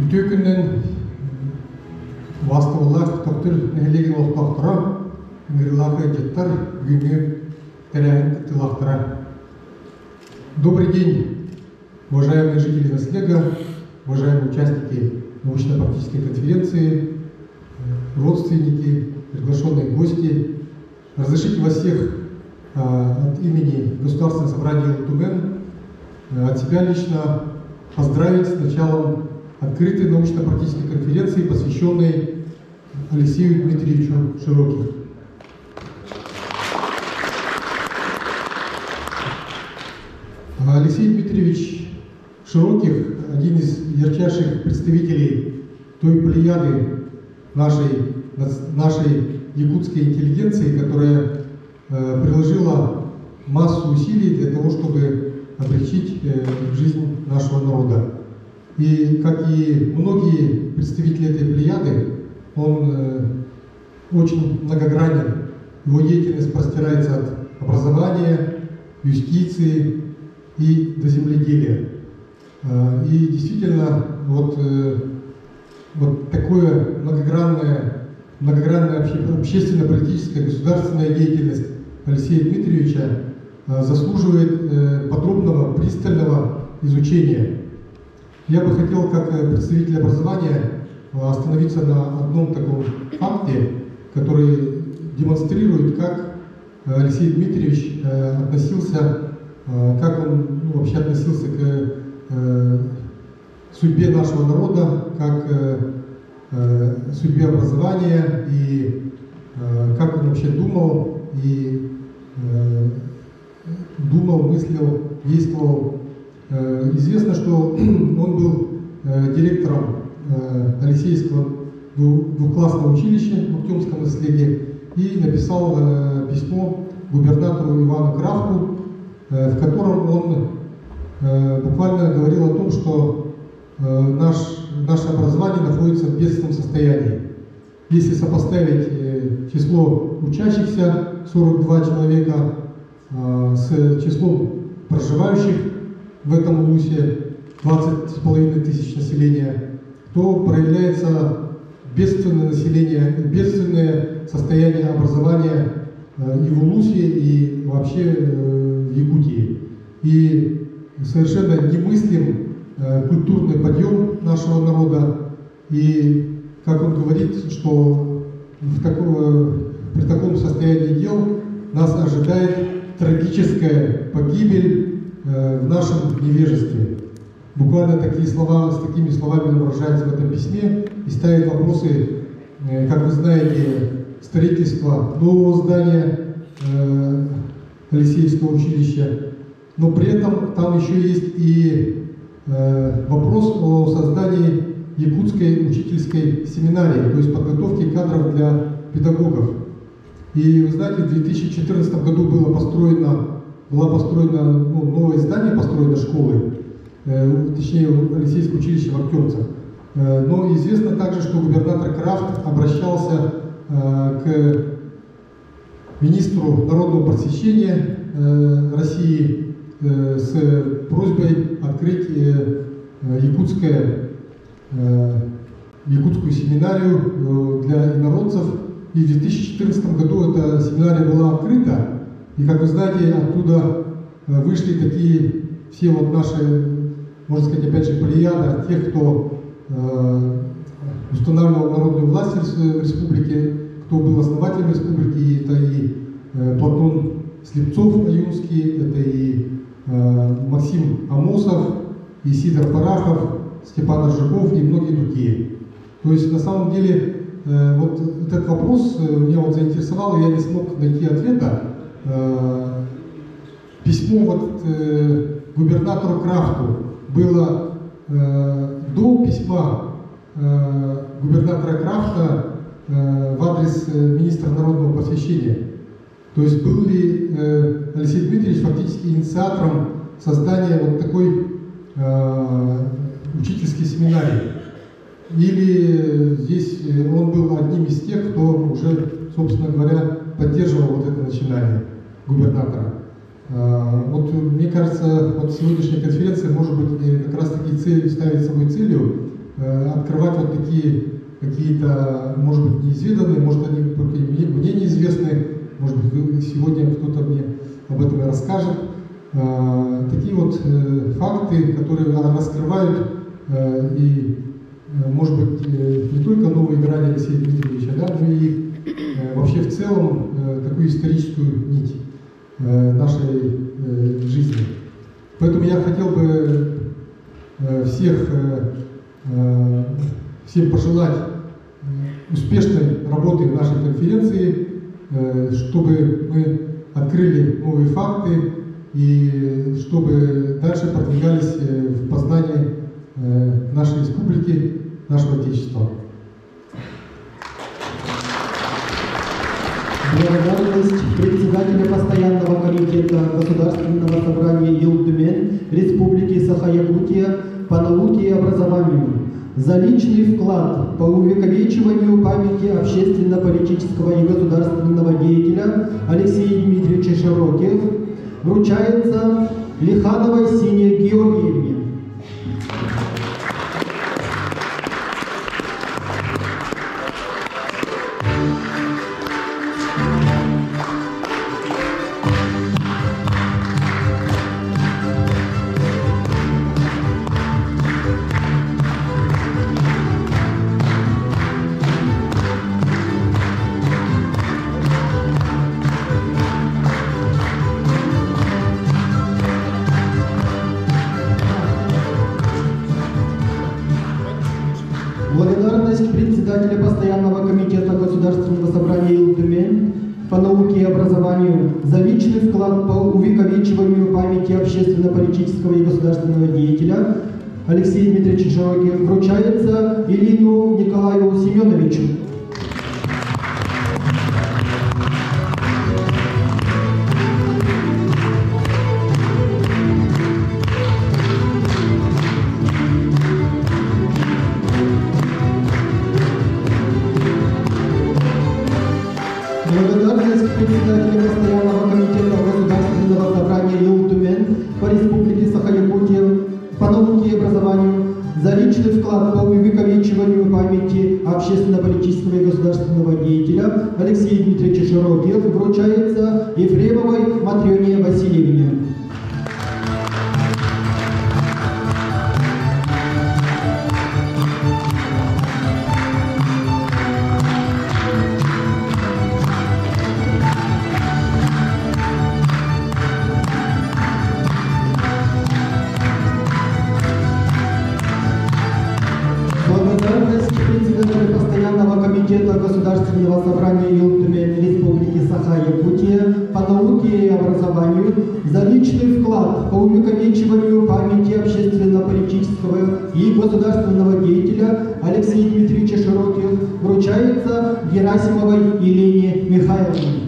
Ütükünden vastavalar doktor nehligen oltaktara, нерлака jettar günü теряем тылахтара. Добрый день, уважаемые жители Наслега, уважаемые участники научно-практической конференции, родственники, приглашенные гости. Разрешите вас всех от имени Государственного собрания Лтумен от себя лично поздравить с началом открытой научно-практической конференции, посвященной Алексею Дмитриевичу Широких. Алексей Дмитриевич Широких – один из ярчайших представителей той плеяды нашей якутской интеллигенции, которая приложила массу усилий для того, чтобы облегчить жизнь нашего народа. И, как и многие представители этой плеяды, он очень многогранен. Его деятельность простирается от образования, юстиции и до земледелия. И действительно, вот такое многогранная общественно-политическая государственная деятельность Алексея Дмитриевича заслуживает подробного, пристального изучения. Я бы хотел, как представитель образования, остановиться на одном таком факте, который демонстрирует, как Алексей Дмитриевич относился, как он вообще относился к судьбе нашего народа, как к судьбе образования, и как он вообще думал, мыслил, действовал. Известно, что он был директором Алексеевского двухклассного училища в Актемском Наслеге и написал письмо губернатору Ивану Крафту, в котором он буквально говорил о том, что наше образование находится в бедственном состоянии. Если сопоставить число учащихся 42 человека с числом проживающих в этом вузе 20,5 тысяч населения, то проявляется бедственное состояние образования и в Улусе, и вообще в Якутии. И совершенно немыслим культурный подъем нашего народа. И, как он говорит, что при таком состоянии дел нас ожидает трагическая погибель в нашем невежестве. Буквально с такими словами он выражается в этом письме и ставит вопросы, как вы знаете, строительства нового здания Алексеевского училища. Но при этом там еще есть и вопрос о создании якутской учительской семинарии, то есть подготовки кадров для педагогов. И вы знаете, в 2014 году было построено новое здание, построено школы, точнее Алексеевское училище в Актемцах. Но известно также, что губернатор Крафт обращался к министру народного просвещения России с просьбой открыть якутскую семинарию для инородцев. И в 2014 году эта семинария была открыта. И, как вы знаете, оттуда вышли такие все наши, можно сказать, опять же, плеяда тех, кто устанавливал народную власть в республике, кто был основателем республики. Это и Платон Слепцов Аюнский, это и Максим Амосов, и Сидор Парахов, Степан Аржаков и многие другие. То есть, на самом деле, вот этот вопрос меня заинтересовал, и я не смог найти ответа. Письмо губернатору Крафту было до письма губернатора Крафта в адрес министра народного просвещения. То есть был ли Алексей Дмитриевич фактически инициатором создания вот такой учительской семинарии? Или здесь он был одним из тех, кто уже, собственно говоря, поддерживал вот это начинание губернатора? Вот мне кажется, вот сегодняшняя конференция может быть как раз таки ставит собой целью открывать вот такие какие-то, может быть, неизведанные, может, они только мне неизвестны, может быть, сегодня кто-то мне об этом и расскажет. Такие вот факты, которые раскрывают и, может быть, не только новые грани Алексея Дмитриевича, да, но и вообще в целом такую историческую нить нашей жизни. Поэтому я хотел бы всем пожелать успешной работы в нашей конференции, чтобы мы открыли новые факты и чтобы дальше продвигались в познании нашей республики, нашего Отечества. Благодарность председателя Постоянного комитета Государственного собрания Елдумен Республики Саха-Якутия по науке и образованию за личный вклад по увековечиванию памяти общественно-политического и государственного деятеля Алексея Дмитриевича Широких вручается Лихановой Сине Георгиевне. Благодарность председателя Постоянного комитета Государственного собрания Елдумен по науке и образованию за личный вклад по увековечиванию памяти общественно-политического и государственного деятеля Алексея Дмитриевича Широких вручается Илину Николаю Семеновичу. Благодарность председателя Постоянного комитета Государственного собрания Елдумен по Республике Саха-Якутия по науке и образованию за личный вклад по увековечиванию памяти общественно-политического и государственного деятеля Алексея Дмитриевича Широких вручается Ефремовой Матрёне Васильевне. Благодарность председателя Постоянного комитета Государственного собрания Елдумен Республики Саха-Якутия по науке и образованию за личный вклад по увековечиванию памяти общественно-политического и государственного деятеля Алексея Дмитриевича Широких вручается Герасимовой Елене Михайловне.